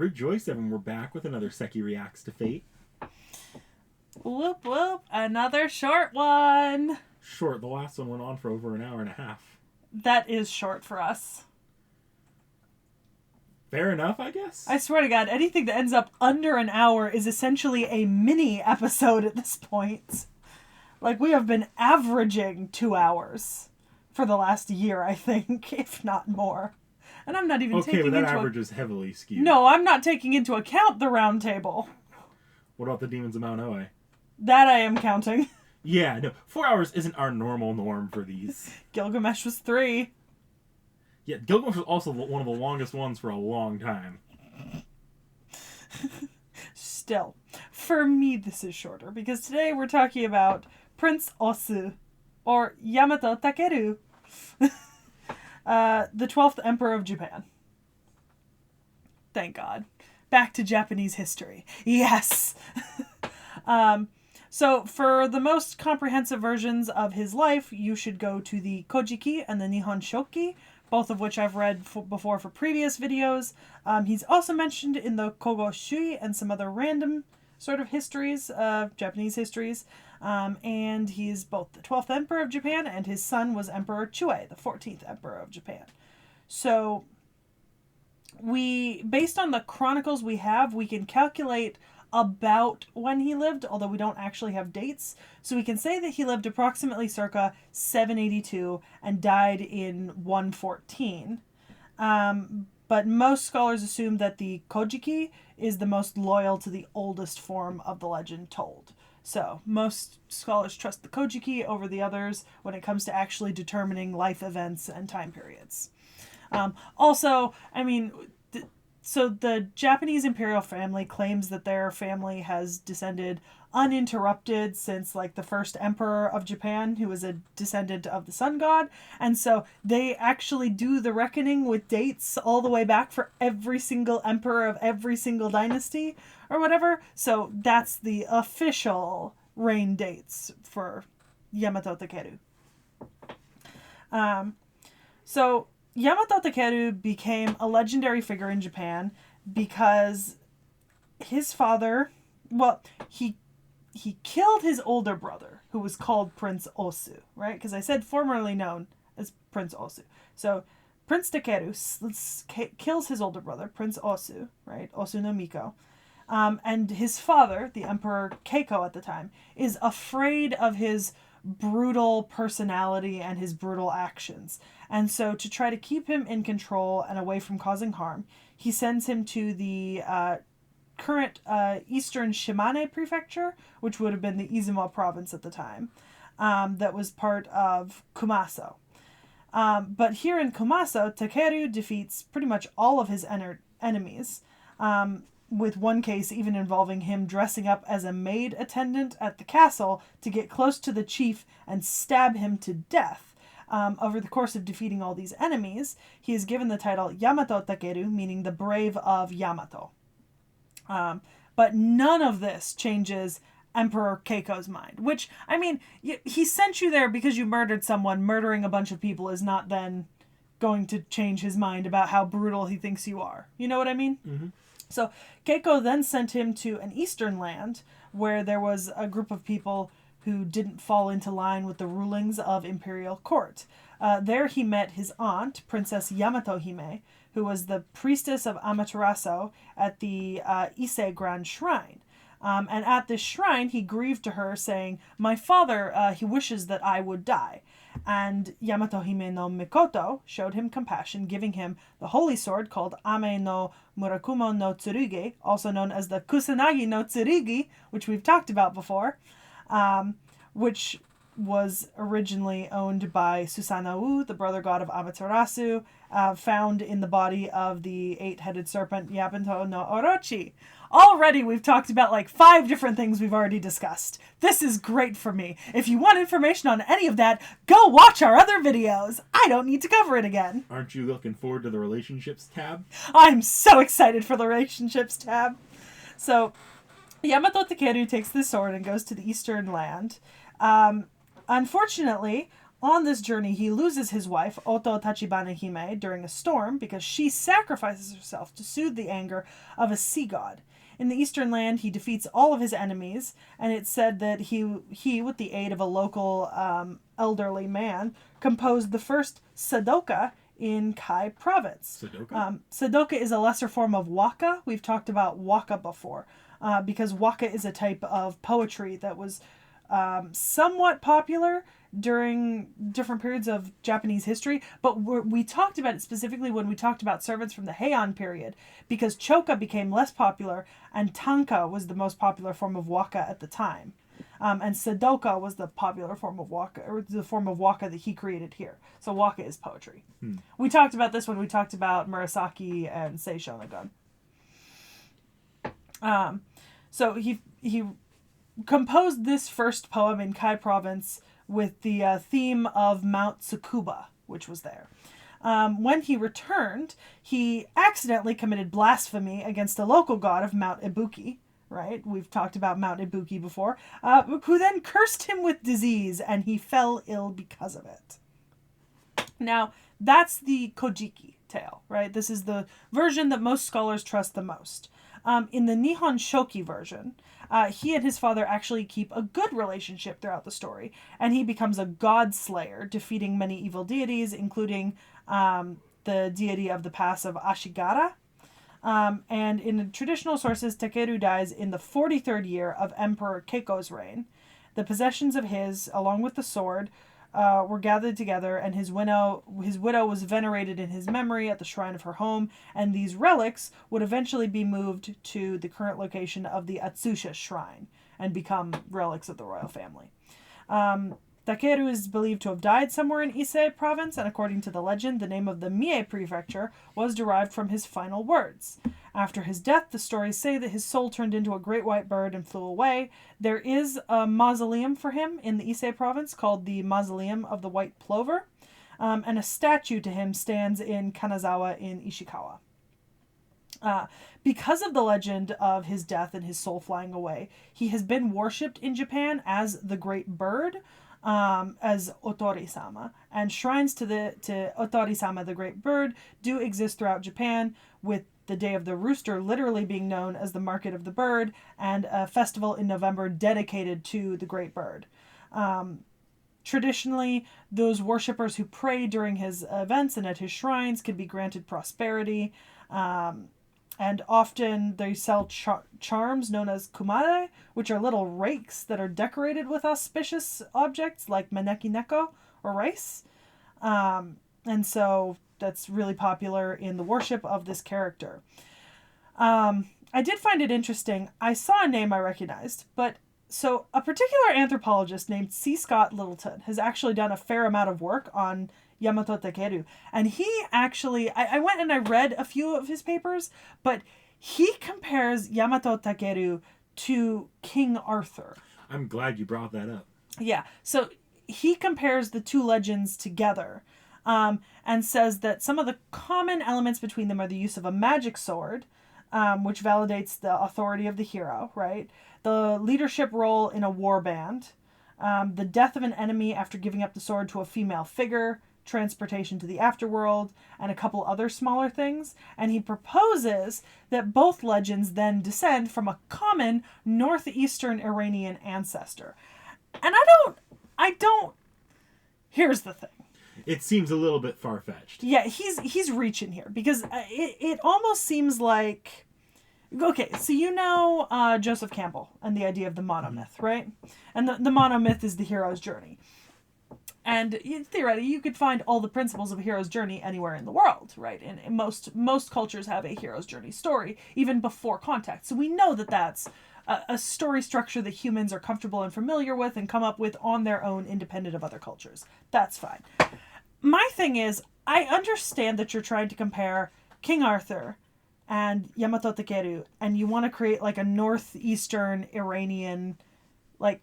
Rejoice, everyone. We're back with another Sekhie Reacts to Fate. Whoop whoop, another short one. Short, the last one went on for over an hour and a half. That is short for us. Fair enough, I guess. I swear to God, anything that ends up under an hour is essentially a mini episode at this point. Like, we have been averaging 2 hours for the last year, I think, if not more. And I'm not even taking into... Okay, but that into average is heavily skewed. No, I'm not taking into account the round table. What about the Demons of Mount Oe? That I am counting. Yeah, no. 4 hours isn't our normal norm for these. Gilgamesh was 3. Yeah, Gilgamesh was also one of the longest ones for a long time. Still, for me this is shorter, because today we're talking about Prince Osu, or Yamato Takeru, the 12th Emperor of Japan. Thank God. Back to Japanese history. Yes! So, for the most comprehensive versions of his life, you should go to the Kojiki and the Nihon Shoki, both of which I've read before for previous videos. He's also mentioned in the Kogo Shui and some other random sort of histories, Japanese histories. And he's both the 12th Emperor of Japan, and his son was Emperor T.H.E, the 14th Emperor of Japan. So, based on the chronicles we have, we can calculate about when he lived, although we don't actually have dates. So we can say that he lived approximately circa 782 and died in 114. But most scholars assume that the Kojiki is the most loyal to the oldest form of the legend told. So most scholars trust the Kojiki over the others when it comes to actually determining life events and time periods. Also, I mean... So the Japanese imperial family claims that their family has descended uninterrupted since like the first emperor of Japan, who was a descendant of the sun god. And so they actually do the reckoning with dates all the way back for every single emperor of every single dynasty or whatever. So that's the official reign dates for Yamato Takeru. So Yamato Takeru became a legendary figure in Japan because his father, well, he killed his older brother, who was called Prince Osu, right? Because I said formerly known as Prince Osu. So Prince Takeru kills his older brother, Prince Osu, right? Osu no Miko. And his father, the Emperor Keiko at the time, is afraid of his brutal personality and his brutal actions. And so to try to keep him in control and away from causing harm, he sends him to the current eastern Shimane prefecture, which would have been the Izumo province at the time, that was part of Kumaso. But here in Kumaso, Takeru defeats pretty much all of his enemies, with one case even involving him dressing up as a maid attendant at the castle to get close to the chief and stab him to death. Over the course of defeating all these enemies, he is given the title Yamato Takeru, meaning the brave of Yamato. But none of this changes Emperor Keiko's mind, which, I mean, he sent you there because you murdered someone. Murdering a bunch of people is not then going to change his mind about how brutal he thinks you are. You know what I mean? Mm-hmm. So Keiko then sent him to an eastern land where there was a group of people who didn't fall into line with the rulings of imperial court. There he met his aunt, Princess Yamato Hime, who was the priestess of Amaterasu at the Ise Grand Shrine. And at this shrine, he grieved to her, saying, "My father, he wishes that I would die." And Yamato Hime no Mikoto showed him compassion, giving him the holy sword called Ame no Murakumo no Tsurugi, also known as the Kusanagi no Tsurugi, which we've talked about before, which was originally owned by Susanoo, the brother god of Amaterasu, found in the body of the 8-headed serpent Yamato no Orochi. Already we've talked about like 5 different things we've already discussed. This is great for me. If you want information on any of that, go watch our other videos. I don't need to cover it again. Aren't you looking forward to the relationships tab? I'm so excited for the relationships tab. So Yamato Takeru takes the sword and goes to the eastern land. Unfortunately, on this journey, he loses his wife, Ototachibana-Hime, during a storm because she sacrifices herself to soothe the anger of a sea god. In the Eastern Land, he defeats all of his enemies, and it's said that he with the aid of a local elderly man, composed the first Sadoka in Kai province. Sudoku? Sadoka is a lesser form of waka. We've talked about waka before, because waka is a type of poetry that was somewhat popular during different periods of Japanese history, but we talked about it specifically when we talked about servants from the Heian period, because choka became less popular and tanka was the most popular form of waka at the time. And sadoka was the popular form of waka, or the form of waka that he created here. So waka is poetry. We talked about this when we talked about Murasaki and Seishonagon. So he composed this first poem in Kai province with the theme of Mount Tsukuba, which was there. When he returned, he accidentally committed blasphemy against a local god of Mount Ibuki, right? We've talked about Mount Ibuki before, who then cursed him with disease, and he fell ill because of it. Now, that's the Kojiki tale, right? This is the version that most scholars trust the most. In the Nihon Shoki version, he and his father actually keep a good relationship throughout the story, and he becomes a god slayer, defeating many evil deities, including the deity of the pass of Ashigara. And in the traditional sources, Takeru dies in the 43rd year of Emperor Keiko's reign. The possessions of his, along with the sword, were gathered together, and his widow was venerated in his memory at the shrine of her home, and these relics would eventually be moved to the current location of the Atsusha shrine and become relics of the royal family. Takeru is believed to have died somewhere in Ise province, and according to the legend, the name of the Mie prefecture was derived from his final words. After his death, the stories say that his soul turned into a great white bird and flew away. There is a mausoleum for him in the Ise province called the Mausoleum of the White Plover, and a statue to him stands in Kanazawa in Ishikawa. Because of the legend of his death and his soul flying away, he has been worshipped in Japan as the Great Bird, as Otori-sama, and shrines to Otori-sama, the Great Bird, do exist throughout Japan, with the Day of the Rooster literally being known as the Market of the Bird, and a festival in November dedicated to the Great Bird. Traditionally, those worshippers who pray during his events and at his shrines could be granted prosperity, and often they sell charms known as kumare, which are little rakes that are decorated with auspicious objects like maneki neko or rice. And so that's really popular in the worship of this character. I did find it interesting. I saw a name I recognized, but so a particular anthropologist named C. Scott Littleton has actually done a fair amount of work on Yamato Takeru. And he actually, I went and I read a few of his papers, but he compares Yamato Takeru to King Arthur. I'm glad you brought that up. Yeah, so he compares the two legends together, and says that some of the common elements between them are the use of a magic sword, which validates the authority of the hero, right? The leadership role in a war band, the death of an enemy after giving up the sword to a female figure, transportation to the afterworld, and a couple other smaller things. And he proposes that both legends then descend from a common northeastern Iranian ancestor. And I don't, here's the thing. It seems a little bit far-fetched. Yeah, he's reaching here, because it almost seems like, okay, so you know Joseph Campbell and the idea of the monomyth, right? And the monomyth is the hero's journey. And theoretically, you could find all the principles of a hero's journey anywhere in the world, right? And most cultures have a hero's journey story, even before contact. So we know that that's a story structure that humans are comfortable and familiar with and come up with on their own, independent of other cultures. That's fine. My thing is, I understand that you're trying to compare King Arthur and Yamato Takeru, and you want to create like a northeastern Iranian, like,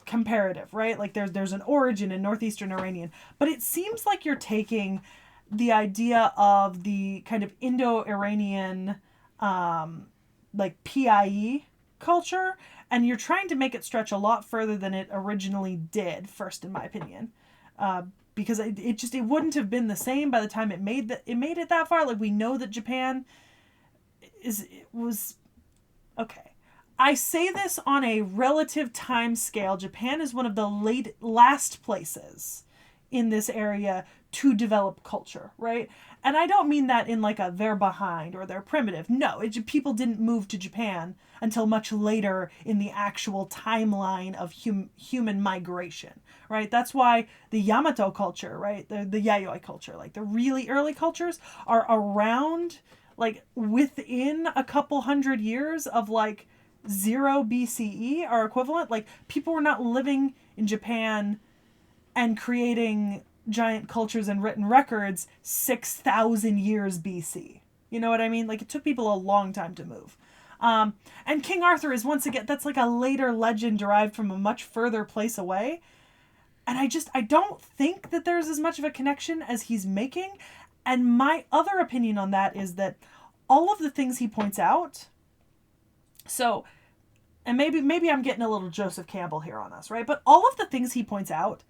comparative, right? Like there's an origin in northeastern Iranian, but it seems like you're taking the idea of the kind of Indo-Iranian like PIE culture, and you're trying to make it stretch a lot further than it originally did, first in my opinion. because it wouldn't have been the same by the time it made it that far. Like, we know that Japan was okay. I say this on a relative time scale. Japan is one of the last places in this area to develop culture, right? And I don't mean that in like a they're behind or they're primitive. No, people didn't move to Japan until much later in the actual timeline of human migration, right? That's why the Yamato culture, right? The Yayoi culture, like the really early cultures are around like within a couple hundred years of like 0 BCE are equivalent. Like, people were not living in Japan and creating giant cultures and written records 6,000 years BC. You know what I mean? Like, it took people a long time to move. And King Arthur is, once again, that's like a later legend derived from a much further place away. And I don't think that there's as much of a connection as he's making. And my other opinion on that is that all of the things he points out, so, and maybe I'm getting a little Joseph Campbell here on us, right? But all of the things he points out,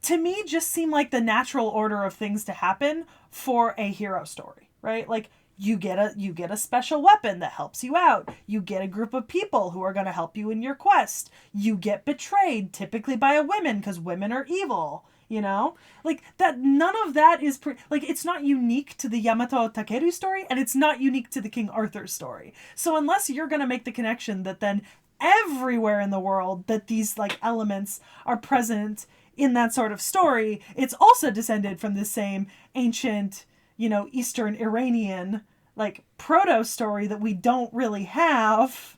to me, just seem like the natural order of things to happen for a hero story, right? Like, you get a special weapon that helps you out. You get a group of people who are going to help you in your quest. You get betrayed, typically by a woman, because women are evil. You know, like that. None of that is like, it's not unique to the Yamato Takeru story, and it's not unique to the King Arthur story. So unless you're going to make the connection that then everywhere in the world that these like elements are present in that sort of story, it's also descended from the same ancient, you know, Eastern Iranian like proto story that we don't really have.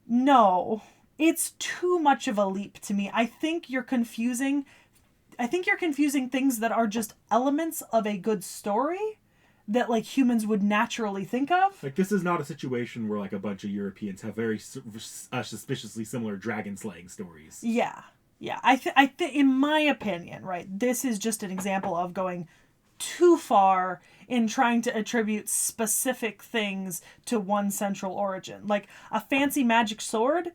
No, it's too much of a leap to me. I think you're confusing things that are just elements of a good story that like humans would naturally think of. Like, this is not a situation where like a bunch of Europeans have very suspiciously similar dragon slaying stories. Yeah. I think in my opinion, right, this is just an example of going too far in trying to attribute specific things to one central origin. Like, a fancy magic sword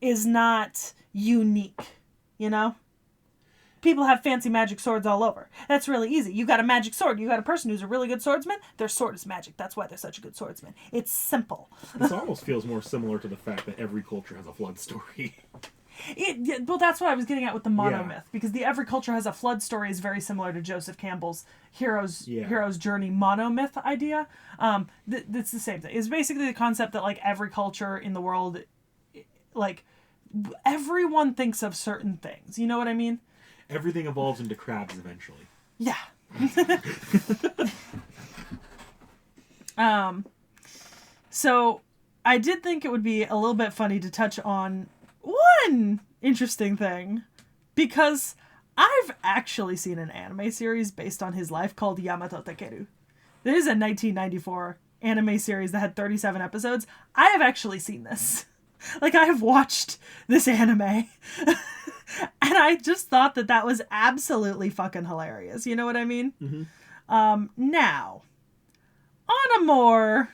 is not unique, you know? People have fancy magic swords all over. That's really easy. You got a magic sword. You got a person who's a really good swordsman. Their sword is magic. That's why they're such a good swordsman. It's simple. This almost feels more similar to the fact that every culture has a flood story. Well, that's what I was getting at with the monomyth, because the every culture has a flood story is very similar to Joseph Campbell's hero's journey monomyth idea. It's the same thing. It's basically the concept that like every culture in the world, like everyone thinks of certain things. You know what I mean? Everything evolves into crabs eventually. Yeah. So I did think it would be a little bit funny to touch on one interesting thing, because I've actually seen an anime series based on his life called Yamato Takeru. There is a 1994 anime series that had 37 episodes. I have actually seen this. Like, I have watched this anime. And I just thought that was absolutely fucking hilarious. You know what I mean? Mm-hmm. Now, on a more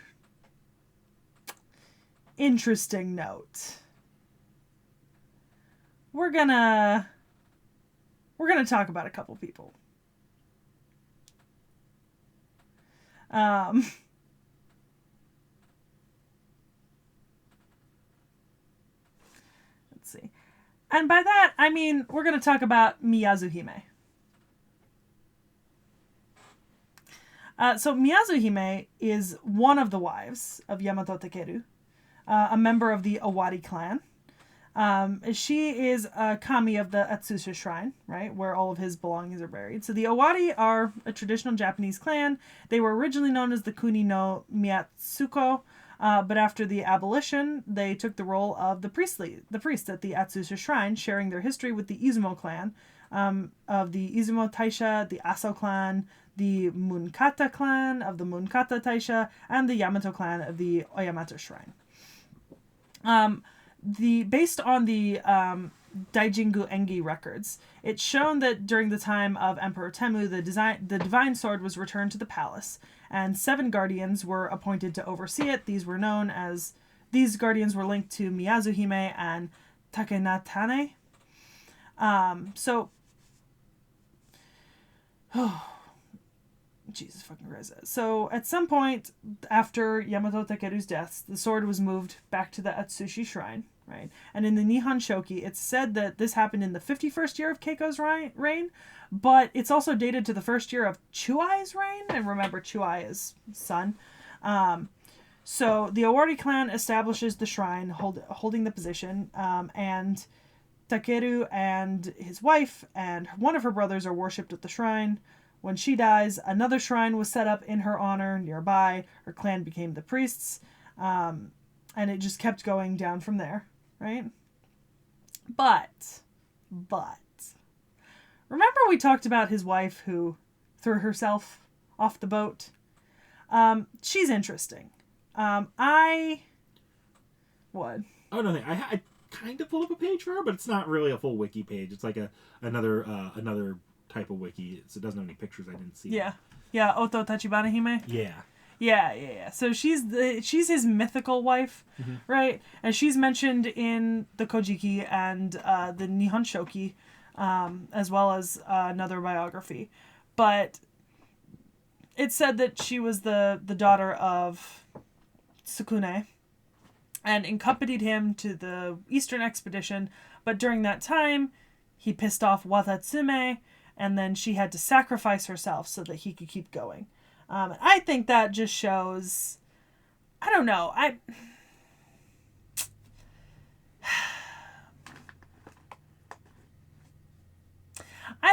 interesting note, we're gonna talk about a couple people. Let's see. And by that, I mean, we're going to talk about Miyazu-hime. So Miyazu-hime is one of the wives of Yamato Takeru, a member of the Owari clan. She is a kami of the Atsushi Shrine, right, where all of his belongings are buried. So the Owari are a traditional Japanese clan. They were originally known as the Kuni no Miyatsuko, but after the abolition, they took the role of the priest at the Atsushi Shrine, sharing their history with the Izumo clan, of the Izumo Taisha, the Aso clan, the Munkata clan of the Munkata Taisha, and the Yamato clan of the Oyamato Shrine. Based on the Daijingu Engi records, it's shown that during the time of Emperor Temu, the divine sword was returned to the palace, and 7 guardians were appointed to oversee it. These guardians were linked to Miyazu-hime and Takenatane. So Jesus fucking Christ. So at some point after Yamato Takeru's death, the sword was moved back to the Atsushi Shrine, right? And in the Nihon Shoki, it's said that this happened in the 51st year of Keiko's reign, but it's also dated to the first year of Chuai's reign. And remember, Chuai is son. So the Owari clan establishes the shrine, holding the position, and Takeru and his wife and one of her brothers are worshipped at the shrine. When she dies, another shrine was set up in her honor nearby. Her clan became the priests, and it just kept going down from there, right? But, remember we talked about his wife who threw herself off the boat? She's interesting. What? Oh, no, I kind of pulled up a page for her, but it's not really a full wiki page. It's like another type of wiki, so it doesn't have any pictures I didn't see. Yeah, Ototachibana-Hime. Yeah. Yeah. So she's his mythical wife, right? And she's mentioned in the Kojiki and the Nihon Shoki, as well as another biography. But it's said that she was the daughter of Sukune and accompanied him to the Eastern expedition. But during that time, he pissed off Watatsume, and then she had to sacrifice herself so that he could keep going. I think that just shows... I don't know. I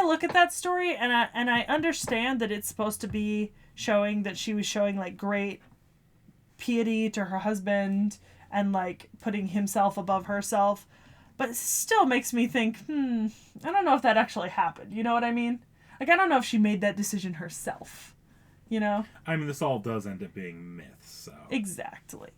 look at that story and I understand that it's supposed to be showing that she was showing like great piety to her husband and like putting himself above herself, but it still makes me think, I don't know if that actually happened. You know what I mean? Like, I don't know if she made that decision herself. You know? I mean, this all does end up being myths, so... Exactly.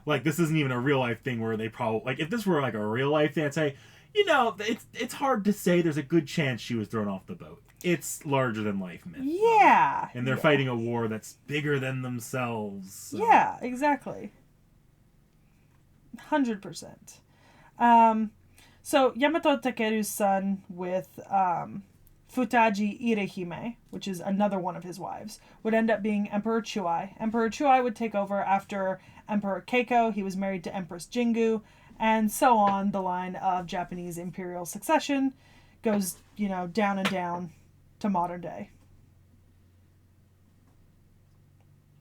Like, this isn't even a real-life thing where they probably... Like, if this were, like, a real-life thing, I'd say, you know, it's hard to say there's a good chance she was thrown off the boat. It's larger-than-life myth. Yeah. And they're fighting a war that's bigger than themselves. So. Yeah, exactly. 100%. So, Yamato Takeru's son with... Futaji Irehime, which is another one of his wives, would end up being Emperor Chuai. Emperor Chuai would take over after Emperor Keiko. He was married to Empress Jingu, and so on. The line of Japanese imperial succession goes, down and down to modern day.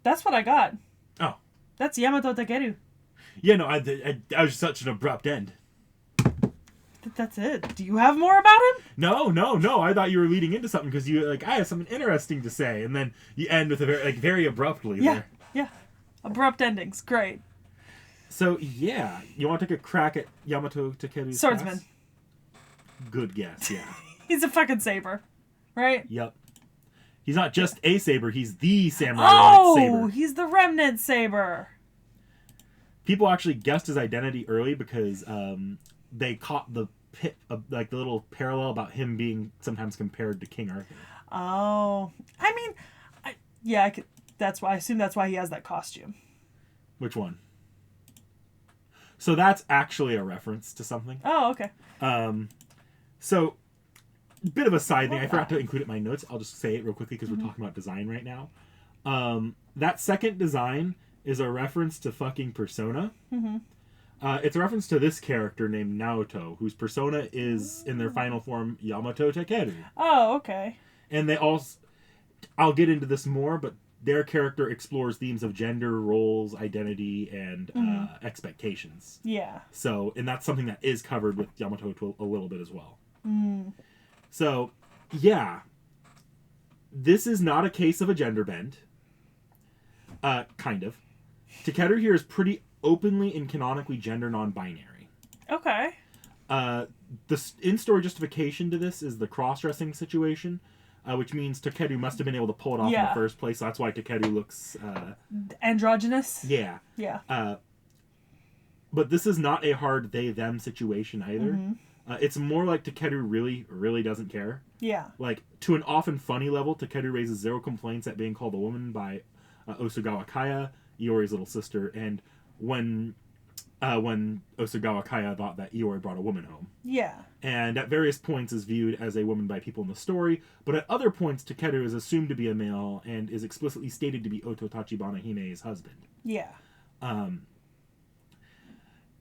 That's what I got. Oh. That's Yamato Takeru. Yeah, no, I was such an abrupt end. That's it. Do you have more about him? No. I thought you were leading into something because you I have something interesting to say, and then you end with a very abruptly. Yeah. Abrupt endings. Great. So yeah, you want to take a crack at Yamato Takeru's swordsman? class? Good guess. Yeah. He's a fucking saber, right? Yep. He's not just a saber; he's the samurai saber. Oh, he's the remnant saber. People actually guessed his identity early because they caught the the little parallel about him being sometimes compared to King Arthur. Oh, I mean, that's why I assume that's why he has that costume. Which one? So that's actually a reference to something. Oh, okay. So bit of a side thing. I forgot to include it in my notes. I'll just say it real quickly because we're talking about design right now. That second design is a reference to fucking Persona. Mm-hmm. It's a reference to this character named Naoto, whose persona is, in their final form, Yamato Takeru. Oh, okay. And they also... I'll get into this more, but their character explores themes of gender, roles, identity, and expectations. Yeah. So, and that's something that is covered with Yamato a little bit as well. Mm. So, yeah. This is not a case of a gender bend. Kind of. Takeru here is pretty openly and canonically gender non-binary. Okay. The in-story justification to this is the cross-dressing situation, which means Takeru must have been able to pull it off in the first place. So that's why Takeru looks... androgynous? Yeah. Yeah. But this is not a hard they-them situation either. Mm-hmm. It's more like Takeru really, really doesn't care. Yeah. Like, to an often funny level, Takeru raises zero complaints at being called a woman by Osugawa Kaya, Iori's little sister, and when when Osagawa Kaya thought that Iori brought a woman home. Yeah. And at various points is viewed as a woman by people in the story, but at other points Takeru is assumed to be a male and is explicitly stated to be Ototachibana-Hime's husband. Yeah.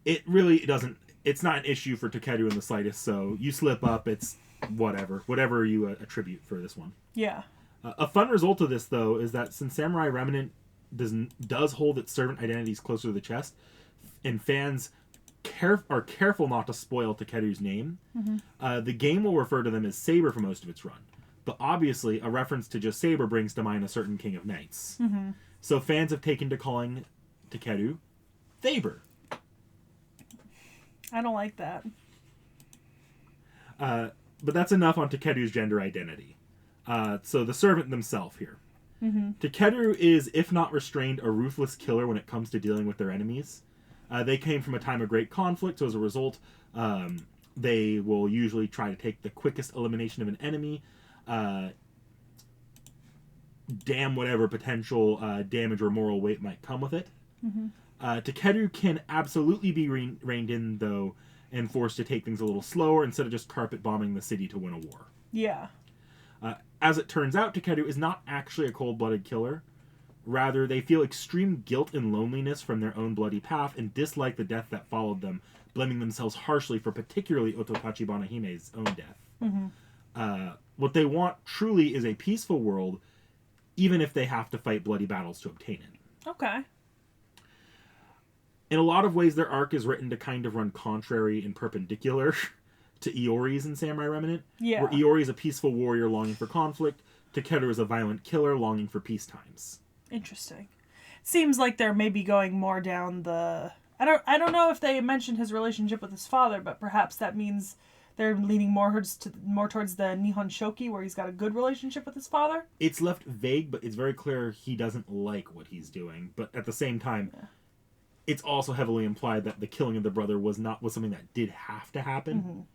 It really doesn't... It's not an issue for Takeru in the slightest, so you slip up, it's whatever you attribute for this one. Yeah. A fun result of this, though, is that since Samurai Remnant does hold its servant identities closer to the chest, and fans are careful not to spoil Takeru's name, the game will refer to them as Saber for most of its run. But obviously, a reference to just Saber brings to mind a certain King of Knights. So fans have taken to calling Takeru Thaber. I don't like that. But that's enough on Takeru's gender identity. So the servant themselves here. Takeru is, if not restrained, a ruthless killer when it comes to dealing with their enemies. They came from a time of great conflict, so as a result, they will usually try to take the quickest elimination of an enemy, damn whatever potential damage or moral weight might come with it. Takeru can absolutely be reined in, though, and forced to take things a little slower instead of just carpet bombing the city to win a war. Yeah. As it turns out, Takeru is not actually a cold-blooded killer. Rather, they feel extreme guilt and loneliness from their own bloody path and dislike the death that followed them, blaming themselves harshly for particularly Ototachibana-Hime's own death. What they want truly is a peaceful world, even if they have to fight bloody battles to obtain it. Okay. In a lot of ways, their arc is written to kind of run contrary and perpendicular to Iori's in Samurai Remnant, Yeah. where Iori is a peaceful warrior longing for conflict, Takeru is a violent killer longing for peace times. Interesting. Seems like they're maybe going more down the... I don't know if they mentioned his relationship with his father, but perhaps that means they're leaning more towards the Nihon Shoki, where he's got a good relationship with his father. It's left vague, but it's very clear he doesn't like what he's doing. But at the same time, it's also heavily implied that the killing of the brother was something that did have to happen.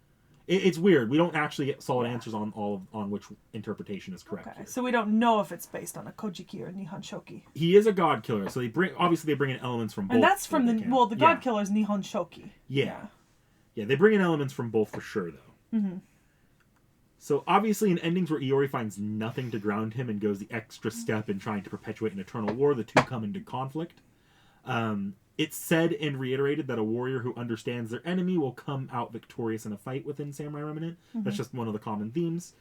It's weird. We don't actually get solid answers on which interpretation is correct. Okay, here. so we don't know if it's based on a Kojiki or Nihon Shoki. He is a god killer, so they bring in elements from both. And that's from the god Yeah. killer is Nihon Shoki. Yeah, they bring in elements from both for sure, though. So obviously, in endings where Iori finds nothing to ground him and goes the extra step in trying to perpetuate an eternal war, the two come into conflict. It's said and reiterated that a warrior who understands their enemy will come out victorious in a fight within Samurai Remnant. That's just one of the common themes.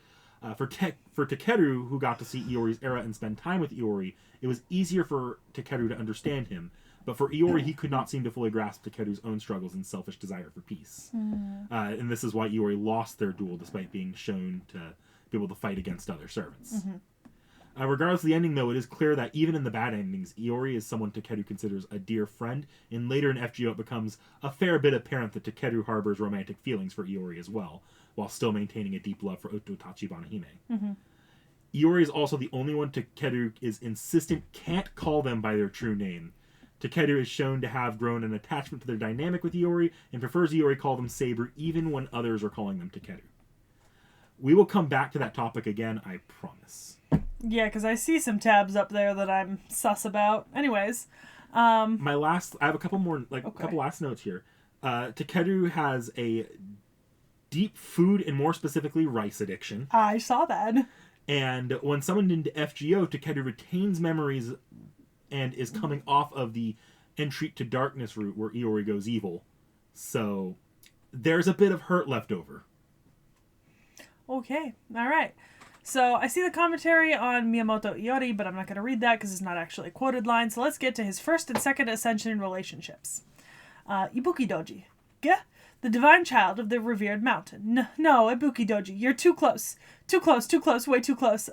For Takeru, who got to see Iori's era and spend time with Iori, it was easier for Takeru to understand him. But for Iori, he could not seem to fully grasp Takeru's own struggles and selfish desire for peace. And this is why Iori lost their duel despite being shown to be able to fight against other servants. Regardless of the ending, though, it is clear that even in the bad endings, Iori is someone Takeru considers a dear friend, and later in FGO it becomes a fair bit apparent that Takeru harbors romantic feelings for Iori as well, while still maintaining a deep love for Ototachibana-Hime. Iori is also the only one Takeru is insistent can't call them by their true name. Takeru is shown to have grown an attachment to their dynamic with Iori, and prefers Iori call them Saber even when others are calling them Takeru. We will come back to that topic again, I promise. Yeah, because I see some tabs up there that I'm sus about. Anyways. I have a couple more, couple last notes here. Takeru has a deep food and more specifically rice addiction. I saw that. And when summoned into FGO, Takeru retains memories and is coming off of the Entreat to Darkness route where Iori goes evil. So there's a bit of hurt left over. Okay, all right. So I see the commentary on Miyamoto Iori, but I'm not going to read that because it's not actually a quoted line. So let's get to his first and second ascension relationships. Ibuki Doji. Geh? The divine child of the revered mountain. No, Ibuki Doji, you're too close. Too close, way too close.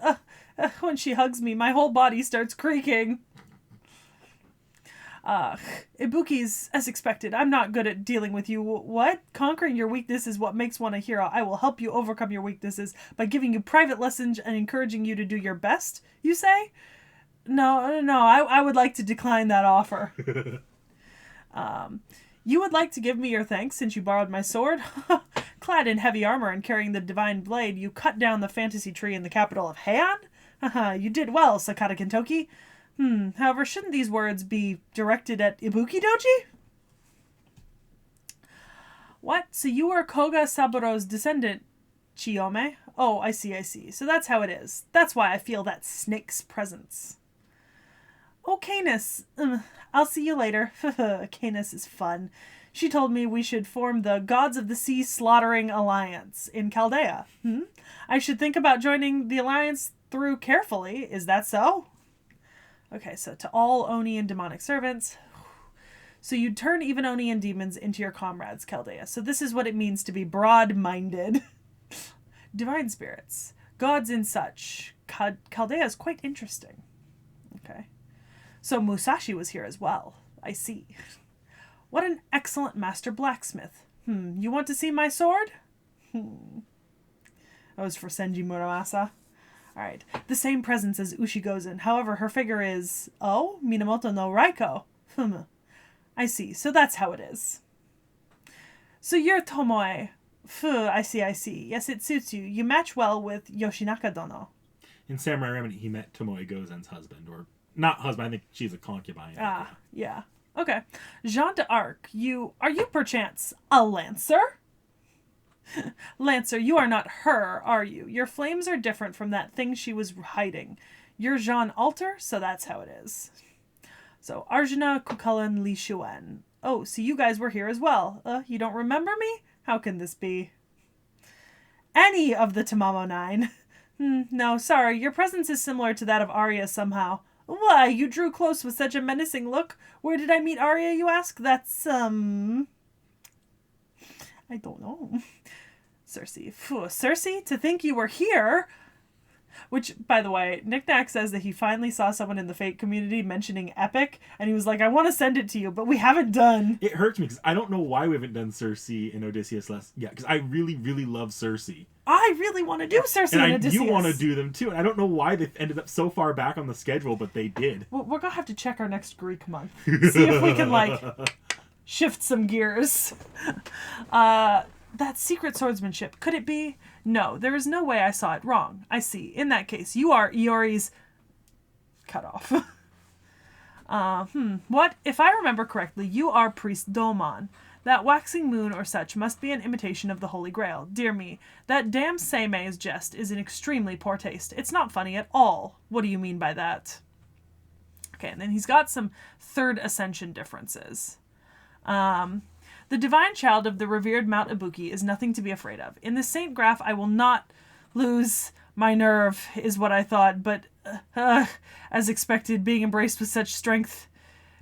When she hugs me, my whole body starts creaking. Ibuki's, as expected, I'm not good at dealing with you. What? Conquering your weakness is what makes one a hero. I will help you overcome your weaknesses by giving you private lessons and encouraging you to do your best, you say? No, I would like to decline that offer. You would like to give me your thanks since you borrowed my sword? Clad in heavy armor and carrying the divine blade, you cut down the fantasy tree in the capital of Heian? You did well, Sakata Kintoki. However, shouldn't these words be directed at Ibuki Doji? What? So you are Koga Saburo's descendant, Chiyome? Oh, I see, I see. So that's how it is. That's why I feel that snake's presence. Oh, Canis. I'll see you later. Canis is fun. She told me we should form the Gods of the Sea Slaughtering Alliance in Chaldea. I should think about joining the alliance through carefully. Is that so? Okay, so to all Oni and demonic servants. So you'd turn even Oni and demons into your comrades, Chaldea. So this is what it means to be broad-minded. Divine spirits. Gods and such. Chaldea is quite interesting. Okay. So Musashi was here as well. I see. What an excellent master blacksmith. You want to see my sword? That was for Senji Muramasa. Alright. The same presence as Ushigozen. However, her figure is... Oh? Minamoto no Raiko. I see. So that's how it is. So you're Tomoe. I see, I see. Yes, it suits you. You match well with Yoshinaka-dono. In Samurai Remedy, he met Tomoe Gozen's husband. Or, not husband, I think she's a concubine. Ah, yeah. Okay. Jeanne d'Arc, are you perchance a Lancer? Lancer, you are not her, are you? Your flames are different from that thing she was hiding. You're Jeanne Alter, so that's how it is. So, Arjuna, Kukulin, Li Shuen. Oh, so you guys were here as well. You don't remember me? How can this be? Any of the Tamamo 9. No, sorry. Your presence is similar to that of Arya somehow. Why, you drew close with such a menacing look. Where did I meet Arya, you ask? That's, I don't know. Cersei. Cersei? To think you were here? Which, by the way, Nick Nack says that he finally saw someone in the Fate community mentioning Epic, and he was like, I want to send it to you, but we haven't done. It hurts me, because I don't know why we haven't done Cersei and Odysseus less. Yeah, because I really, really love Cersei. I really want to do Cersei and Odysseus. And I do want to do them, too. And I don't know why they've ended up so far back on the schedule, but they did. Well, we're going to have to check our next Greek month. See if we can, shift some gears. That secret swordsmanship, could it be? No, there is no way I saw it wrong. I see. In that case, you are Iori's... cut off. What? If I remember correctly, you are Priest Domon. That waxing moon or such must be an imitation of the Holy Grail. Dear me, that damn Seimei's jest is in extremely poor taste. It's not funny at all. What do you mean by that? Okay, and then he's got some third ascension differences. The divine child of the revered Mount Ibuki is nothing to be afraid of. In the Saint Graph, I will not lose my nerve, is what I thought, but as expected, being embraced with such strength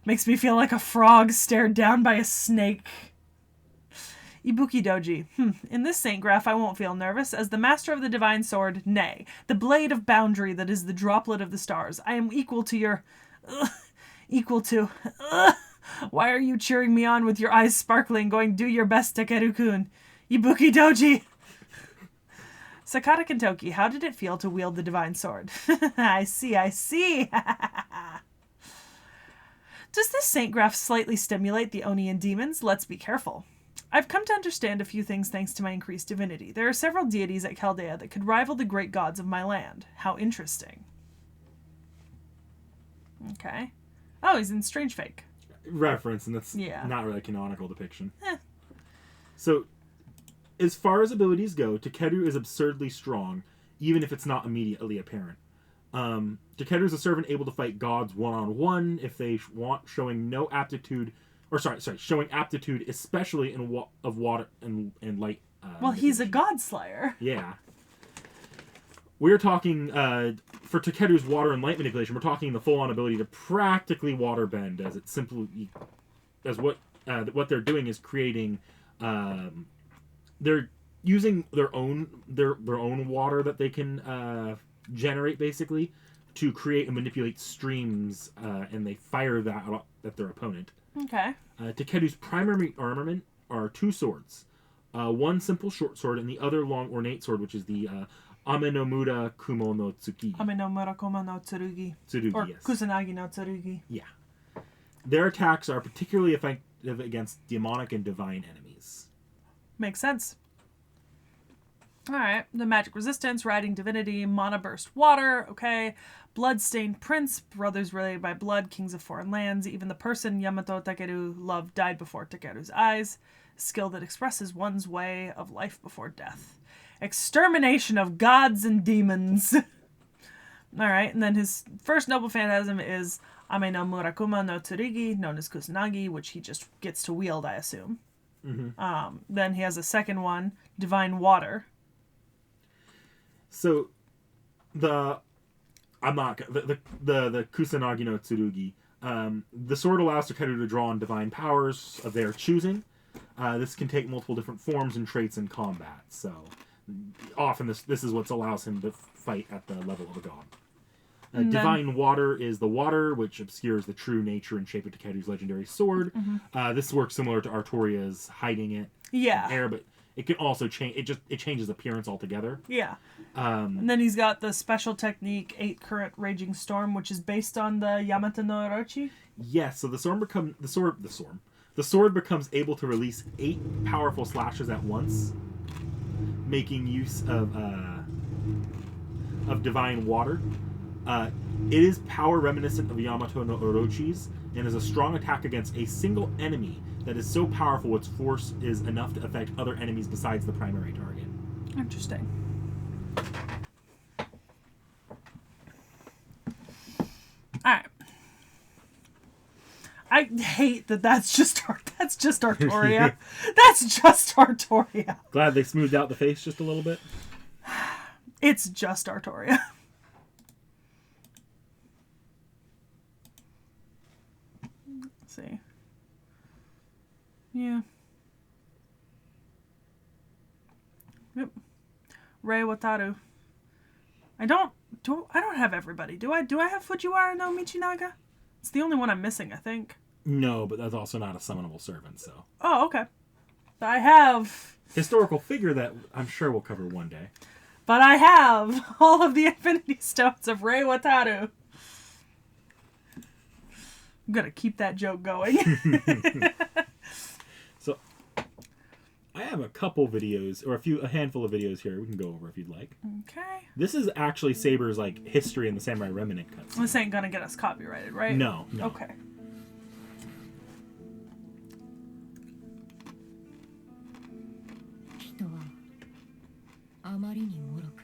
makes me feel like a frog stared down by a snake. Ibuki Doji. In this Saint Graph, I won't feel nervous. As the master of the divine sword, nay, the blade of boundary that is the droplet of the stars, I am equal to your... Why are you cheering me on with your eyes sparkling, going, do your best, Takeru-kun? Ibuki Doji! Sakata Kentoki, how did it feel to wield the divine sword? I see, I see! Does this Saint Graph slightly stimulate the Oni and demons? Let's be careful. I've come to understand a few things thanks to my increased divinity. There are several deities at Chaldea that could rival the great gods of my land. How interesting. Okay. Oh, he's in Strange Fake. Reference, and that's not really a canonical depiction. So, as far as abilities go, Takeru is absurdly strong, even if it's not immediately apparent. Takeru is a servant able to fight gods one-on-one if they want, showing aptitude, especially in of water and light. Well, he's a god slayer. Yeah. We're talking, for Takeru's water and light manipulation, we're talking the full-on ability to practically water bend, as it's simply, as what they're doing is creating, they're using their own water that they can generate, basically, to create and manipulate streams, and they fire that at their opponent. Okay. Takeru's primary armament are two swords. One simple short sword and the other long ornate sword, which is the Amenomura Kumo no Tsuki. Amenomura Kumo no Tsurugi. Or yes. Kusanagi no Tsurugi. Yeah. Their attacks are particularly effective against demonic and divine enemies. Makes sense. Alright. The magic resistance, riding divinity, mana burst water, okay. Bloodstained prince, brothers related by blood, kings of foreign lands. Even the person Yamato Takeru loved died before Takeru's eyes. skill that expresses one's way of life before death. Extermination of gods and demons. Alright, and then his first noble phantasm is Ame no Murakuma no Tsurugi, known as Kusanagi, which he just gets to wield, I assume. Mm-hmm. Then he has a second one, Divine Water. So, the Kusanagi no Tsurugi, the sword allows Takeru to draw on divine powers of their choosing. This can take multiple different forms and traits in combat. So, often this is what allows him to fight at the level of a god. Divine Water is the water, which obscures the true nature and shape of Takeru's legendary sword. This works similar to Artoria's hiding it in air, but it can also change. It changes appearance altogether. Yeah. And then he's got the special technique 8 Current Raging Storm, which is based on the Yamato no Orochi. Yes. So the sword becomes able to release 8 powerful slashes at once, making use of Divine Water. It is power reminiscent of Yamato no Orochi's and is a strong attack against a single enemy that is so powerful its force is enough to affect other enemies besides the primary target. Interesting. Alright. I hate that's just Artoria. That's just Artoria. Glad they smoothed out the face just a little bit. It's just Artoria. Let's see. Yeah. Yep. Rei Wataru. I don't have everybody. Do I have Fujiwara no Michinaga? It's the only one I'm missing, I think. No, but that's also not a summonable servant, so. Oh, okay. I have historical figure that I'm sure we'll cover one day. But I have all of the Infinity Stones of Rei Wataru. I'm gonna keep that joke going. So, I have a couple videos, or a handful of videos here we can go over if you'd like. Okay. This is actually Saber's history in the Samurai Remnant cutscene. This ain't gonna get us copyrighted, right? No. Okay. あまりに脆く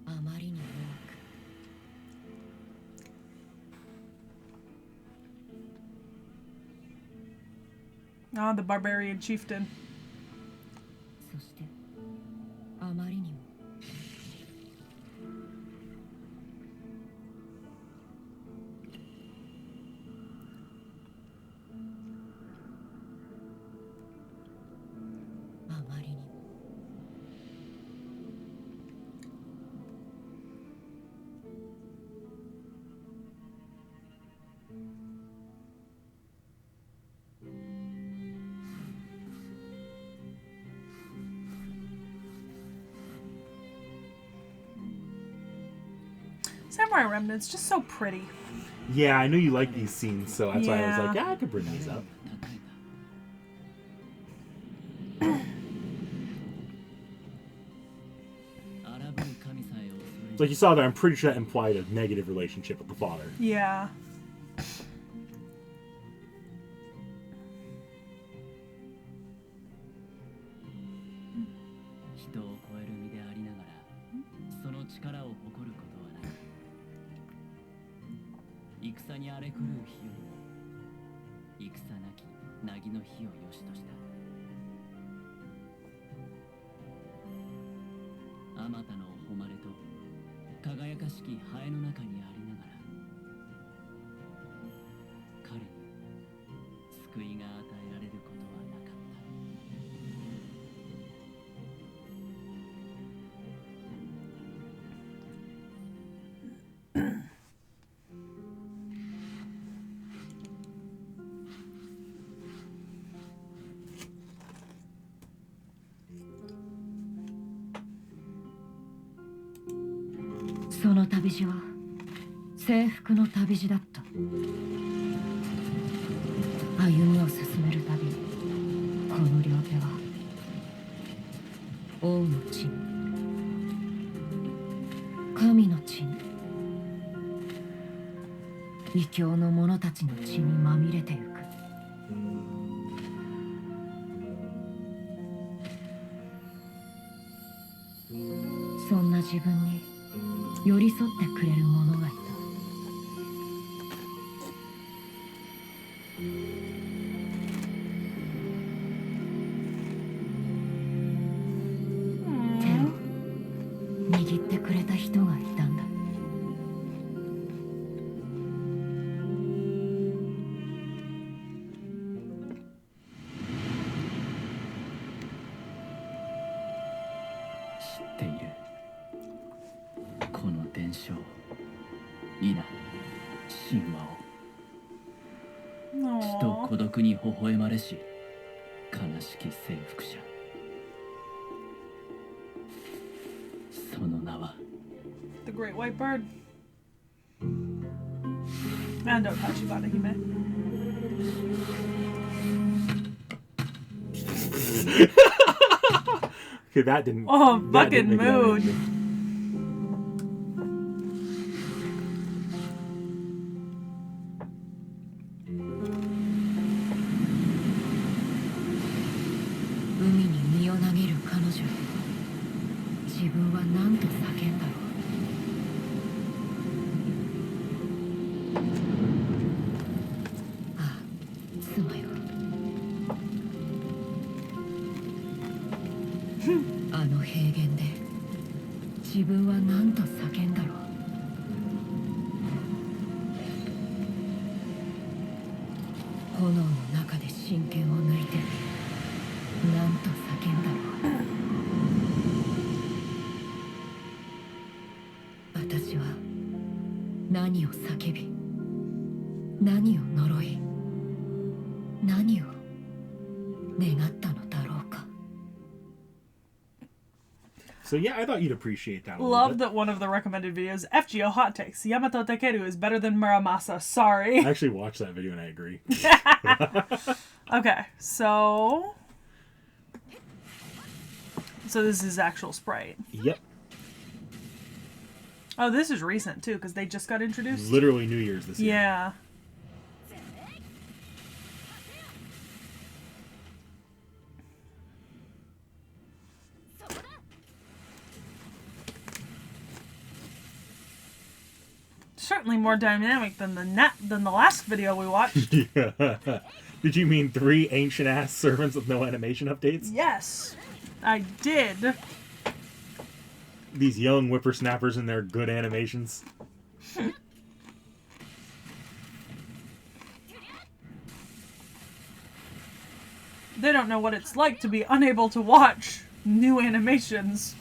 あまりに弱く Ah, the barbarian chieftain. そしてあまりにも Samurai Remnant's just so pretty. Yeah, I knew you liked these scenes, so that's why I was Yeah. like, yeah, I could bring these up. Like you saw there, I'm pretty sure that implied a negative relationship with the father. Yeah.「その旅路は征服の旅路だった」「歩みを進めるたびこの両手は王の血に神の血に異教の者たちの血にまみれてゆく」そんな自分に寄り添ってくれる者がいた。手を握ってくれた人がいたんだ。知っている。この伝承、否、神話を。血と孤独に微笑まれし悲しき征服者。その名は The Great White Bird. And Ototachibana-Hime. Okay, that didn't. Oh, that didn't fucking make it out mood. anything. 海に身を投げる彼女。自分は何と叫んだろう。ああ、妻よ。あの平原で自分は何と叫んだろう。炎の中で真剣を抜いて何と叫んだろう。私は何を叫び、何を呪い、何を願ったのだろうか。 So yeah, I thought you'd appreciate that a little Love bit. that one of the recommended videos, FGO Hot Takes, Yamato Takeru is better than Muramasa. Sorry. I actually watched that video and I agree. Okay, so this is actual Sprite. Yep. Oh, this is recent too, because they just got introduced. Literally New Year's this year. Yeah. Certainly more dynamic than the last video we watched. Yeah. Did you mean 3 ancient ass servants with no animation updates? Yes, I did. These young whippersnappers and their good animations. They don't know what it's like to be unable to watch new animations.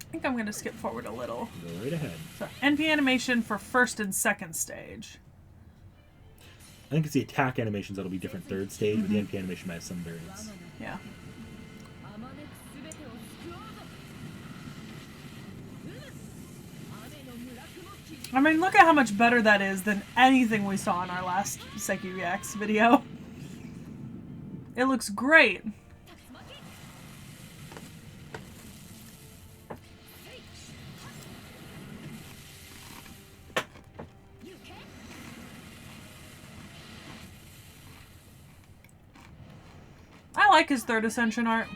I think I'm going to skip forward a little. Go right ahead. So, NP animation for first and second stage. I think it's the attack animations that'll be different third stage, but the NP animation might have some variants. Yeah. I mean, look at how much better that is than anything we saw in our last Sekhie Reacts video. It looks great. I like his third ascension art.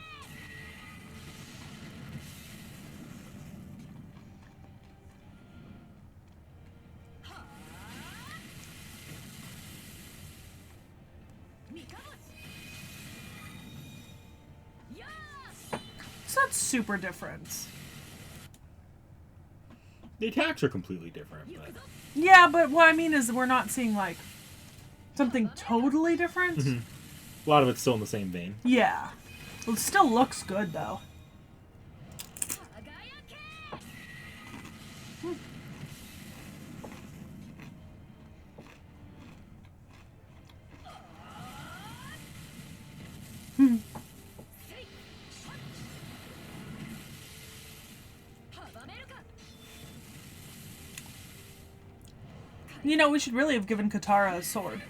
It's not super different. The attacks are completely different, but Yeah, but what I mean is we're not seeing, like, something totally different. a lot of it's still in the same vein. Yeah. Well, it still looks good, though. You know, we should really have given Katara a sword.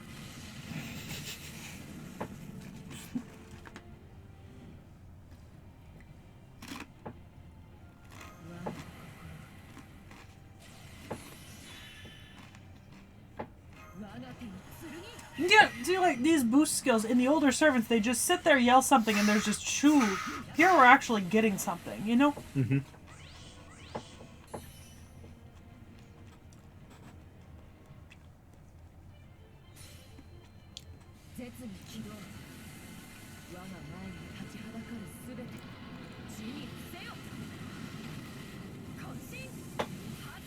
Yeah, see, like, these boost skills, in the older servants, they just sit there, yell something, and there's just shoo. Here we're actually getting something, you know? Mm-hmm.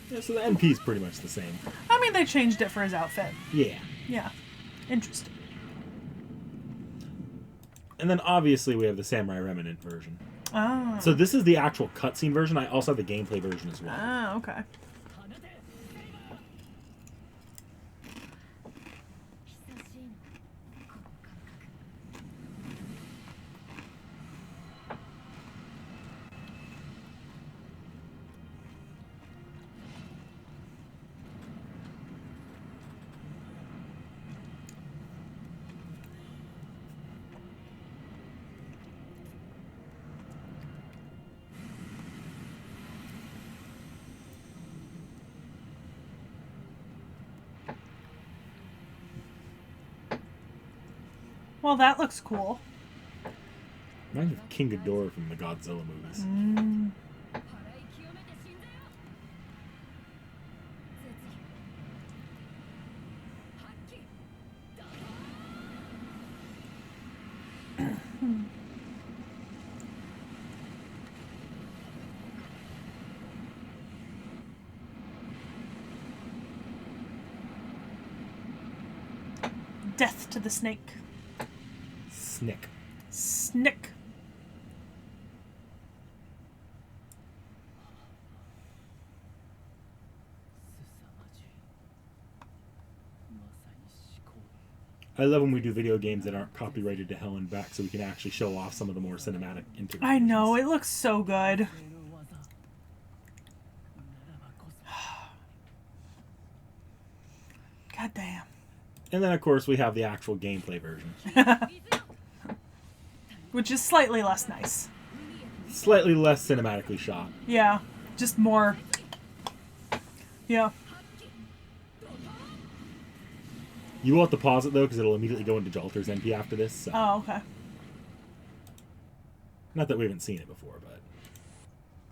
Yeah, so the MP is pretty much the same. I mean, they changed it for his outfit. Yeah. Yeah. Interesting. And then obviously we have the Samurai Remnant version. Ah. So this is the actual cutscene version. I also have the gameplay version as well. Ah, okay. Well, that looks cool. Reminds me of King Ghidorah from the Godzilla movies. Mm. Death to the snake. Snick. Snick. I love when we do video games that aren't copyrighted to hell and back so we can actually show off some of the more cinematic integrations. I know, it looks so good. God damn. And then, of course, we have the actual gameplay version. Which is slightly less nice. Slightly less cinematically shot. Yeah, just more. Yeah. You will have to pause it, though, because it'll immediately go into Jalter's MP after this. So. Oh, okay. Not that we haven't seen it before, but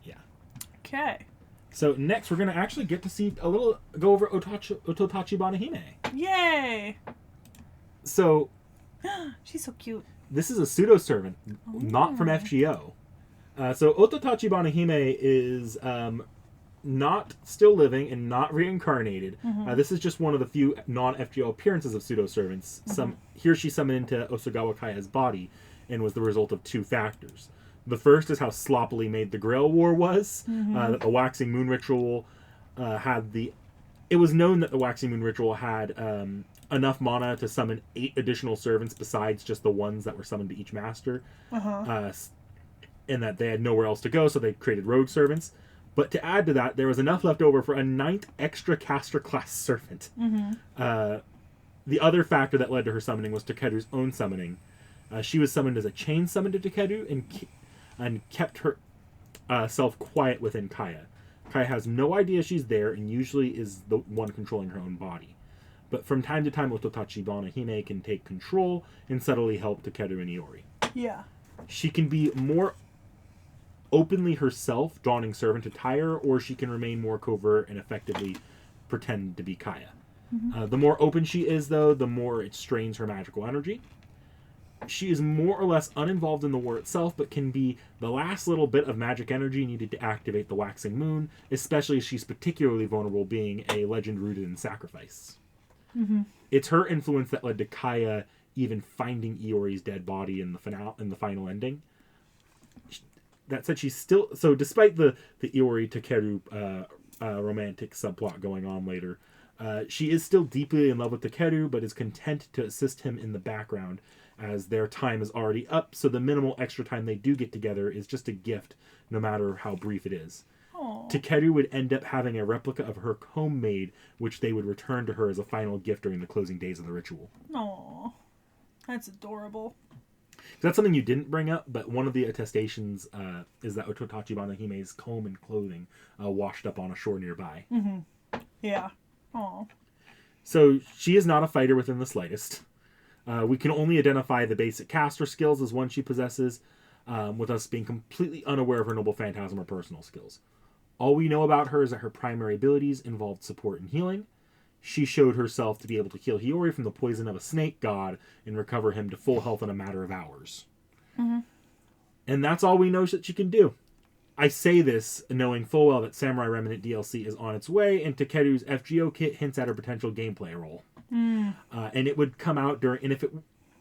yeah. Okay. So next, we're going to actually get to see go over Ototachibana-Hime. Yay! So She's so cute. this is a pseudo-servant, not from FGO. So Ototachibana-Hime is not still living and not reincarnated. This is just one of the few non-FGO appearances of pseudo-servants. Here she summoned into Osagawa Kaya's body and was the result of two factors. The first is how sloppily made the Grail War was. That the Waxing Moon Ritual had the... It was known that the Waxing Moon Ritual had enough mana to summon 8 additional servants besides just the ones that were summoned to each master. And that they had nowhere else to go, so they created rogue servants. But to add to that, there was enough left over for a 9th extra caster class servant. The other factor that led to her summoning was Takeru's own summoning. She was summoned as a chain summon to Takeru and kept her self quiet within Kaya. Kaya has no idea she's there and usually is the one controlling her own body. But from time to time, Ototachibana-Hime can take control and subtly help Takeru and Iori. Yeah. She can be more openly herself, donning servant attire, or she can remain more covert and effectively pretend to be Kaya. The more open she is, though, the more it strains her magical energy. She is more or less uninvolved in the war itself, but can be the last little bit of magic energy needed to activate the Waxing Moon, especially as she's particularly vulnerable, being a legend rooted in sacrifice. It's her influence that led to Kaya even finding Iori's dead body in the final ending. That said, she's still... So despite the Iori Takeru romantic subplot going on later, she is still deeply in love with Takeru, but is content to assist him in the background, as their time is already up, so the minimal extra time they do get together is just a gift, no matter how brief it is. Aww. Takeru would end up having a replica of her comb made, which they would return to her as a final gift during the closing days of the ritual. Aww. That's adorable. That's something you didn't bring up, but one of the attestations is that Ototachibana-Hime's comb and clothing washed up on a shore nearby. Yeah. Aww. So she is not a fighter within the slightest. We can only identify the basic caster skills as one she possesses, with us being completely unaware of her noble phantasm or personal skills. All we know about her is that her primary abilities involved support and healing. She showed herself to be able to heal Hiyori from the poison of a snake god and recover him to full health in a matter of hours. Mm-hmm. And that's all we know that she can do. I say this knowing full well that Samurai Remnant DLC is on its way, and Takeru's FGO kit hints at her potential gameplay role. And it would come out during, and if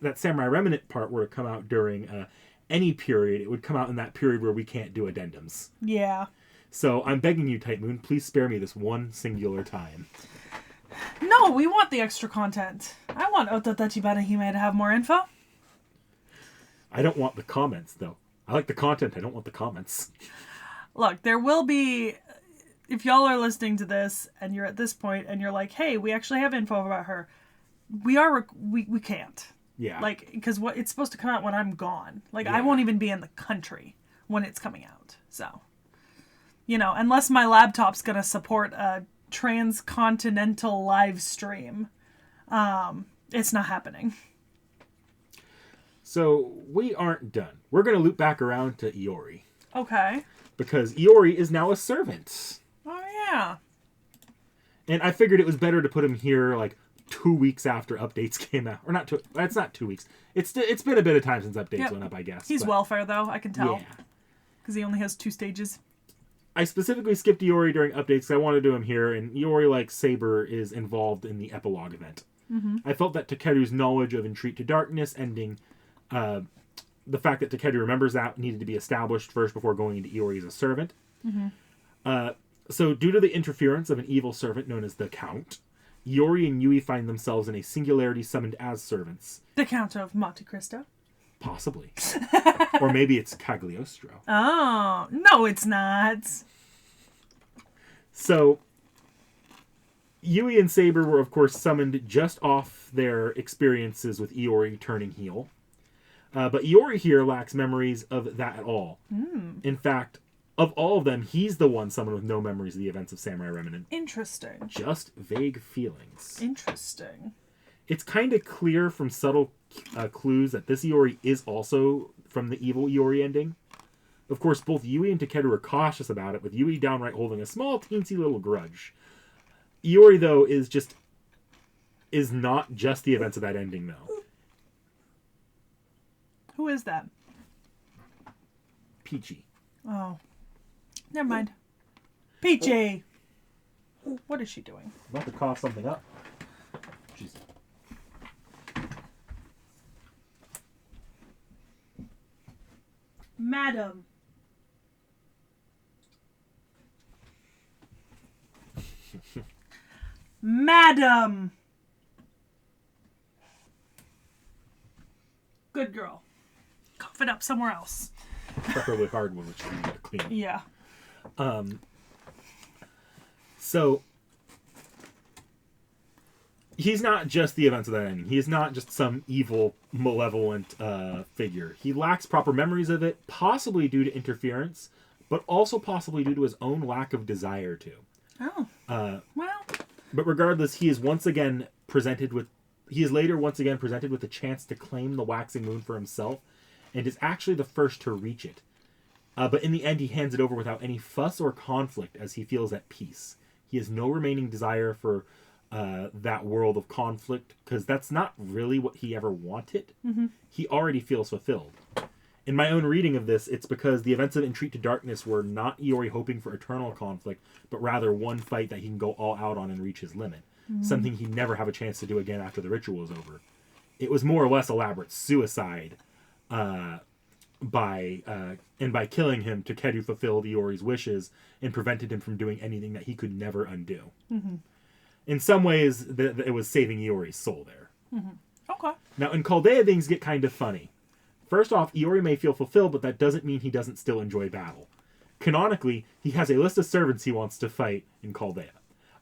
that Samurai Remnant part were to come out during any period, it would come out in that period where we can't do addendums. Yeah. So I'm begging you, Type Moon, please spare me this one singular time. No, we want the extra content. I want Ototachibana-Hime to have more info. I don't want the comments, though. I like the content. I don't want the comments. Look, there will be... If y'all are listening to this and you're at this point and you're like, hey, we actually have info about her, we can't. Yeah. Like, because it's supposed to come out when I'm gone. Like, I Yeah. won't even be in the country when it's coming out. So, unless my laptop's going to support a transcontinental live stream, it's not happening. So we aren't done. We're going to loop back around to Iori. Okay. Because Iori is now a servant. Oh, yeah. And I figured it was better to put him here, 2 weeks after updates came out. Or not two... That's not 2 weeks. It's been a bit of time since updates went up, I guess. He's welfare, though. I can tell. Yeah. Because he only has 2 stages. I specifically skipped Iori during updates because I wanted to do him here, and Iori, like Saber, is involved in the epilogue event. Mm-hmm. I felt that Takeru's knowledge of Entreat to Darkness ending... the fact that Takeru remembers that needed to be established first before going into Iori as a servant. Mm-hmm. So due to the interference of an evil servant known as the Count, Iori and Yui find themselves in a singularity summoned as servants. The Count of Monte Cristo? Possibly. Or maybe it's Cagliostro. Oh, no it's not. So, Yui and Saber were of course summoned just off their experiences with Iori turning heel. But Iori here lacks memories of that at all. In fact, of all of them, he's the one summoned with no memories of the events of Samurai Remnant. Interesting. Just vague feelings. Interesting. It's kind of clear from subtle clues that this Iori is also from the evil Iori ending. Of course, both Yui and Takeru are cautious about it, with Yui downright holding a small, teensy little grudge. Iori, though, is not just the events of that ending, though. Who is that? Peachy. Oh. Never mind. Peachy! What is she doing? I'm about to cough something up. Jeez. Madam. Madam! Good girl. Cough it up somewhere else. Preferably hard one, which you need to clean. Yeah. So he's not just the events of that ending. He is not just some evil, malevolent figure. He lacks proper memories of it, possibly due to interference, but also possibly due to his own lack of desire to. Oh. Well. But regardless, he is later once again presented with the chance to claim the waxing moon for himself, and is actually the first to reach it. But in the end, he hands it over without any fuss or conflict, as he feels at peace. He has no remaining desire for that world of conflict, because that's not really what he ever wanted. Mm-hmm. He already feels fulfilled. In my own reading of this, it's because the events of Entreat to Darkness were not Iori hoping for eternal conflict, but rather one fight that he can go all out on and reach his limit. Mm-hmm. Something he'd never have a chance to do again after the ritual was over. It was more or less elaborate suicide. By killing him, Takeru fulfilled Iori's wishes and prevented him from doing anything that he could never undo. Mm-hmm. In some ways, it was saving Iori's soul there. Mm-hmm. Okay. Now, in Chaldea, things get kind of funny. First off, Iori may feel fulfilled, but that doesn't mean he doesn't still enjoy battle. Canonically, he has a list of servants he wants to fight in Chaldea.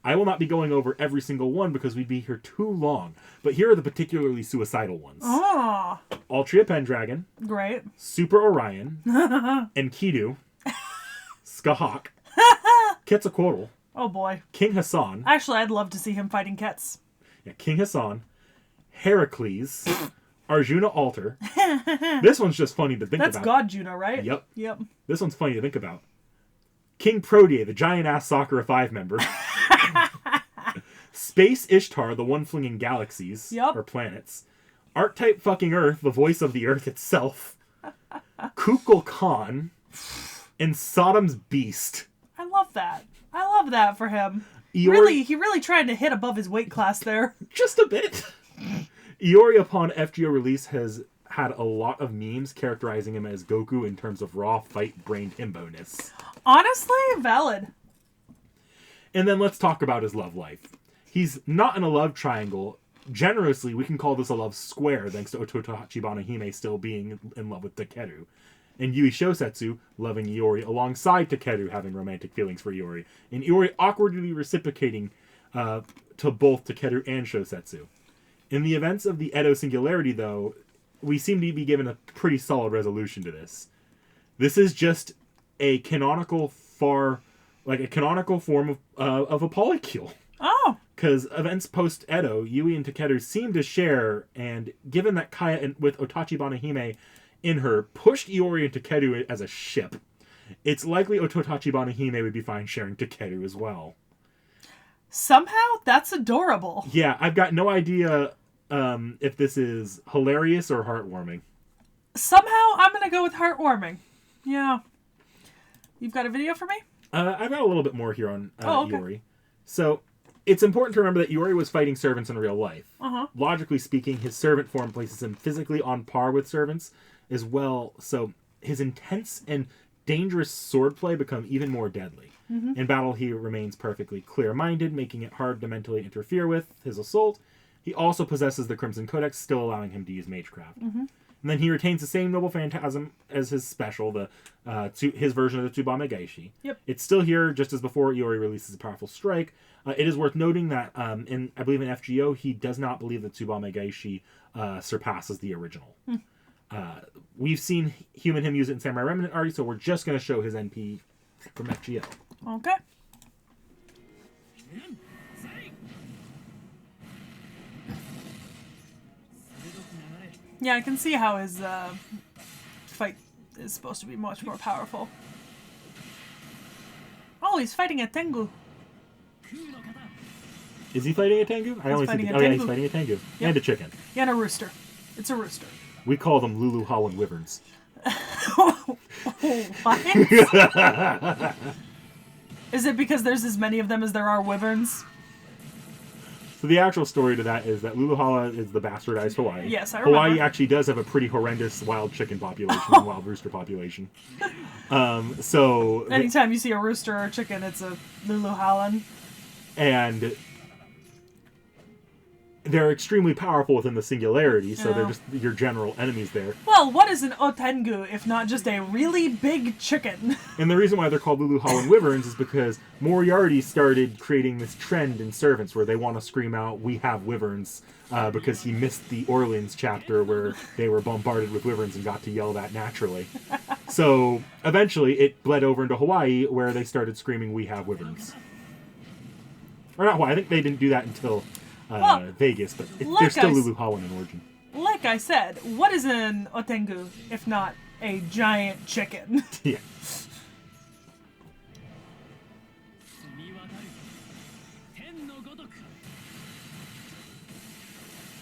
I will not be going over every single one because we'd be here too long, but here are the particularly suicidal ones. Oh. Altria Pendragon. Great. Super Orion. Enkidu. Skahak. Quetzalcoatl. Oh boy. King Hassan. Actually, I'd love to see him fighting Kets. Yeah, King Hassan, Heracles, Arjuna Altar. This one's just funny to think That's about. God Juno, right? Yep. Yep. This one's funny to think about. King Protea, the giant-ass Sakura 5 member. Space Ishtar, the one flinging galaxies. Yep. Or planets. Archetype fucking Earth, the voice of the Earth itself. Kukul Khan. And Sodom's Beast. I love that. I love that for him. Iori, He really tried to hit above his weight class there. just a bit. Iori, upon FGO release, has had a lot of memes characterizing him as Goku in terms of raw fight-brained himbo-ness. Honestly, valid. And then let's talk about his love life. He's not in a love triangle. Generously, we can call this a love square, thanks to Ototachibana-Hime still being in love with Takeru. And Yui Shosetsu loving Iori alongside Takeru having romantic feelings for Iori. And Iori awkwardly reciprocating to both Takeru and Shosetsu. In the events of the Edo Singularity, though, we seem to be given a pretty solid resolution to this. This is just a canonical form of a polycule. Oh. Because events post-Edo, Yui and Takeru seem to share, and given that Kaya with Otachibana-Hime in her pushed Iori and Takeru as a ship, it's likely Ototachibana-Hime would be fine sharing Takeru as well. Somehow, that's adorable. Yeah, I've got no idea if this is hilarious or heartwarming. Somehow, I'm going to go with heartwarming. Yeah. You've got a video for me? I've got a little bit more here on okay. Iori. So, it's important to remember that Iori was fighting servants in real life. Uh-huh. Logically speaking, his servant form places him physically on par with servants as well, so his intense and dangerous swordplay become even more deadly. Mm-hmm. In battle, he remains perfectly clear-minded, making it hard to mentally interfere with his assault. He also possesses the Crimson Codex, still allowing him to use Magecraft. Mm-hmm. And then he retains the same noble phantasm as his special, his version of the Tsubame Gaishi. Yep. It's still here, just as before Iori releases a powerful strike. It is worth noting that, I believe in FGO, he does not believe that Tsubame Gaishi surpasses the original. We've seen him use it in Samurai Remnant already, so we're just going to show his NP from FGO. Okay. Yeah, I can see how his fight is supposed to be much more powerful. Oh, he's fighting a Tengu. Is he fighting a Tengu? He's fighting a Tengu. Yep. And a chicken. Yeah, and a rooster. It's a rooster. We call them Lulu Holland Wyverns. What? Is it because there's as many of them as there are wyverns? So the actual story to that is that Luluhala is the bastardized Hawaii. Yes, I remember. Hawaii actually does have a pretty horrendous wild chicken population and wild rooster population. So anytime you see a rooster or a chicken, it's a Luluhalan. And they're extremely powerful within the singularity, so they're just your general enemies there. Well, what is an Otengu if not just a really big chicken? And the reason why they're called Luluhalan Wyverns is because Moriarty started creating this trend in servants where they want to scream out, "We have wyverns," because he missed the Orleans chapter where they were bombarded with wyverns and got to yell that naturally. So eventually it bled over into Hawaii where they started screaming, "We have wyverns." Or not Hawaii, I think they didn't do that until Vegas, but they're still Luluhalan in origin. Like I said, what is an Otengu if not a giant chicken? Yeah.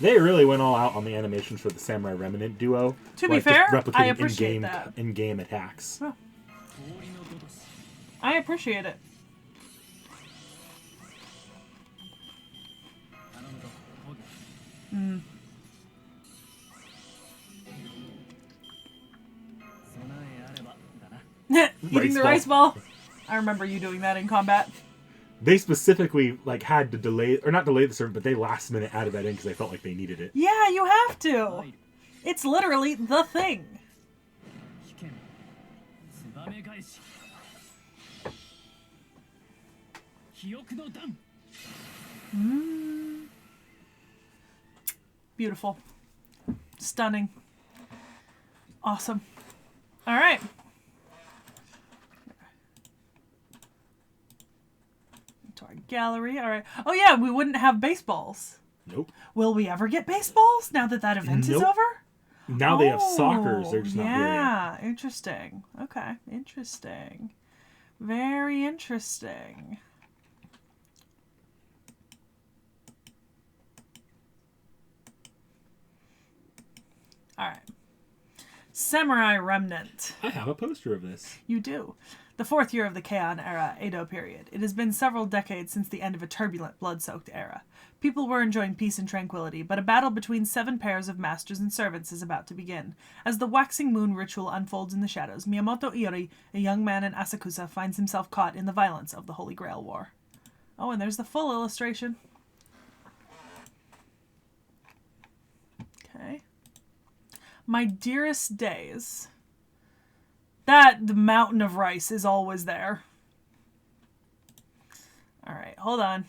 They really went all out on the animations for the Samurai Remnant duo. To be fair, I replicating appreciate that. In-game attacks. Oh. I appreciate it. Mm. Eating the rice ball. I remember you doing that in combat. They specifically had to delay, or not delay the servant, but they last minute added that in because they felt like they needed it. Yeah, you have to. It's literally the thing. Beautiful. Stunning. Awesome. All right. To our gallery. All right. Oh, yeah, we wouldn't have baseballs. Nope. Will we ever get baseballs now that event is Nope. over? Now they have soccer. They're just not here yet. Yeah, interesting. Okay, interesting. Very interesting. All right. Samurai Remnant. I have a poster of this. You do. The 4th year of the Heian era, Edo period. It has been several decades since the end of a turbulent, blood-soaked era. People were enjoying peace and tranquility, but a battle between 7 pairs of masters and servants is about to begin. As the waxing moon ritual unfolds in the shadows, Miyamoto Iori, a young man in Asakusa, finds himself caught in the violence of the Holy Grail War. Oh, and there's the full illustration. Okay. My dearest days. The mountain of rice is always there. All right, hold on.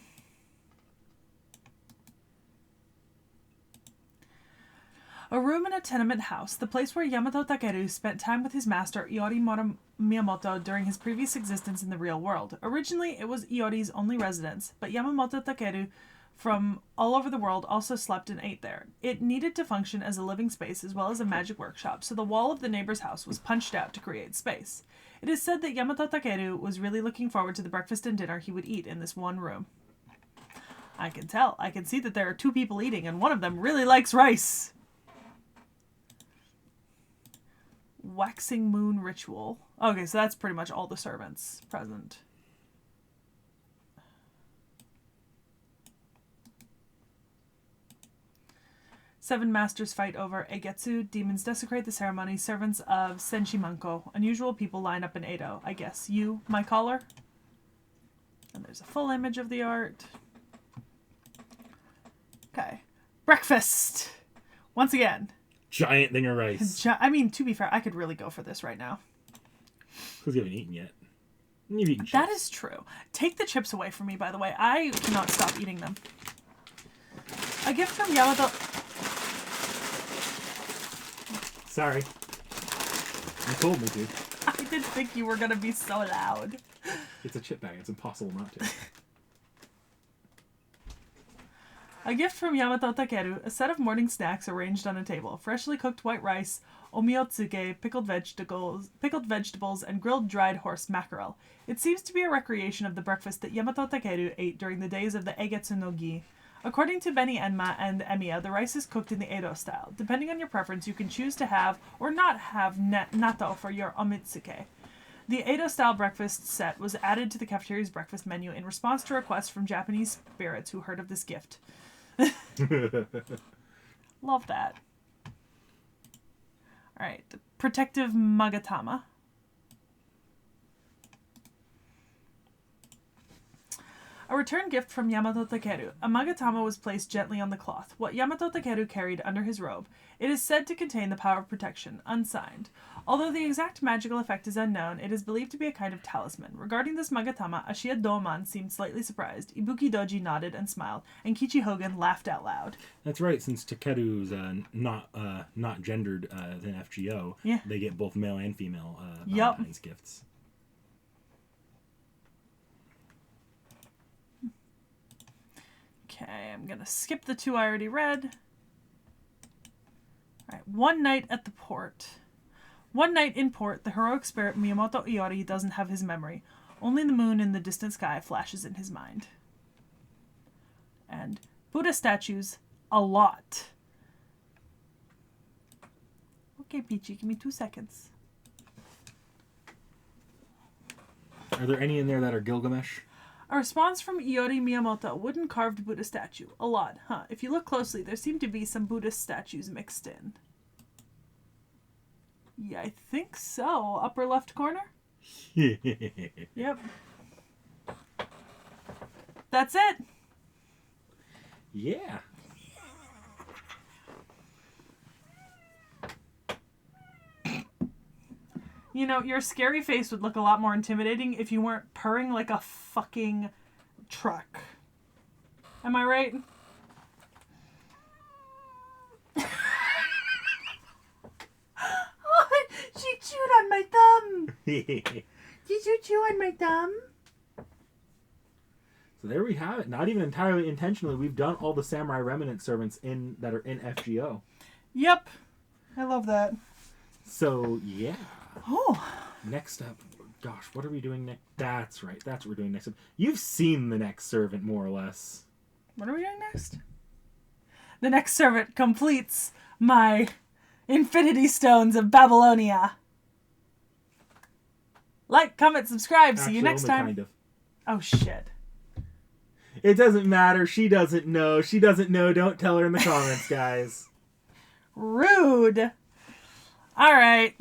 A room in a tenement house, the place where Yamato Takeru spent time with his master Iori Miyamoto during his previous existence in the real world. Originally, it was Iori's only residence, but Yamamoto Takeru from all over the world also slept and ate there. It needed to function as a living space as well as a magic workshop, so the wall of the neighbor's house was punched out to create space. It is said that Yamato Takeru was really looking forward to the breakfast and dinner he would eat in this one room. I can tell. I can see that there are 2 people eating, and one of them really likes rice. Waxing moon ritual. Okay, so that's pretty much all the servants present. Seven masters fight over Egetsu. Demons desecrate the ceremony. Servants of Senshimanko. Unusual people line up in Edo. I guess. You, my caller? And there's a full image of the art. Okay. Breakfast! Once again. Giant thing of rice. I mean, to be fair, I could really go for this right now. Because you haven't eaten yet. You've eaten chips. That is true. Take the chips away from me, by the way. I cannot stop eating them. A gift from Yamato... Sorry. You told me to. I didn't think you were going to be so loud. It's a chip bag. It's impossible not to. A gift from Yamato Takeru, a set of morning snacks arranged on a table. Freshly cooked white rice, omiotsuke, pickled vegetables, and grilled dried horse mackerel. It seems to be a recreation of the breakfast that Yamato Takeru ate during the days of the Egetsu no Gi. According to Beni Enma and Emiya, the rice is cooked in the Edo style. Depending on your preference, you can choose to have or not have natto for your omitsuke. The Edo-style breakfast set was added to the cafeteria's breakfast menu in response to requests from Japanese spirits who heard of this gift. Love that. Alright, the protective Magatama. A return gift from Yamato Takeru. A Magatama was placed gently on the cloth, what Yamato Takeru carried under his robe. It is said to contain the power of protection, unsigned. Although the exact magical effect is unknown, it is believed to be a kind of talisman. Regarding this Magatama, Ashiya Doman seemed slightly surprised. Ibuki Doji nodded and smiled, and Kichi Hogan laughed out loud. That's right, since Takeru's not gendered as an FGO, yeah. They get both male and female Valentine's gifts. Okay, I'm gonna skip the 2 I already read. Alright, One night at the port. One night in port, the heroic spirit Miyamoto Iori doesn't have his memory. Only the moon in the distant sky flashes in his mind. And Buddha statues, a lot. Okay, Peachy, give me 2 seconds. Are there any in there that are Gilgamesh? A response from Iori Miyamoto, wooden carved Buddha statue. A lot, huh? If you look closely, there seem to be some Buddhist statues mixed in. Yeah, I think so. Upper left corner? Yep. That's it. Yeah. You know, your scary face would look a lot more intimidating if you weren't purring like a fucking truck. Am I right? Oh, she chewed on my thumb. Did you chew on my thumb? So there we have it. Not even entirely intentionally, we've done all the Samurai Remnant servants that are in FGO. Yep. I love that. So, yeah. Oh. Next up, gosh, what are we doing next? That's right. That's what we're doing next up. You've seen the next servant, more or less. What are we doing next? The next servant completes my Infinity Stones of Babylonia. Like, comment, subscribe. See you next time. Kind of. Oh, shit. It doesn't matter. She doesn't know. She doesn't know. Don't tell her in the comments, guys. Rude. All right.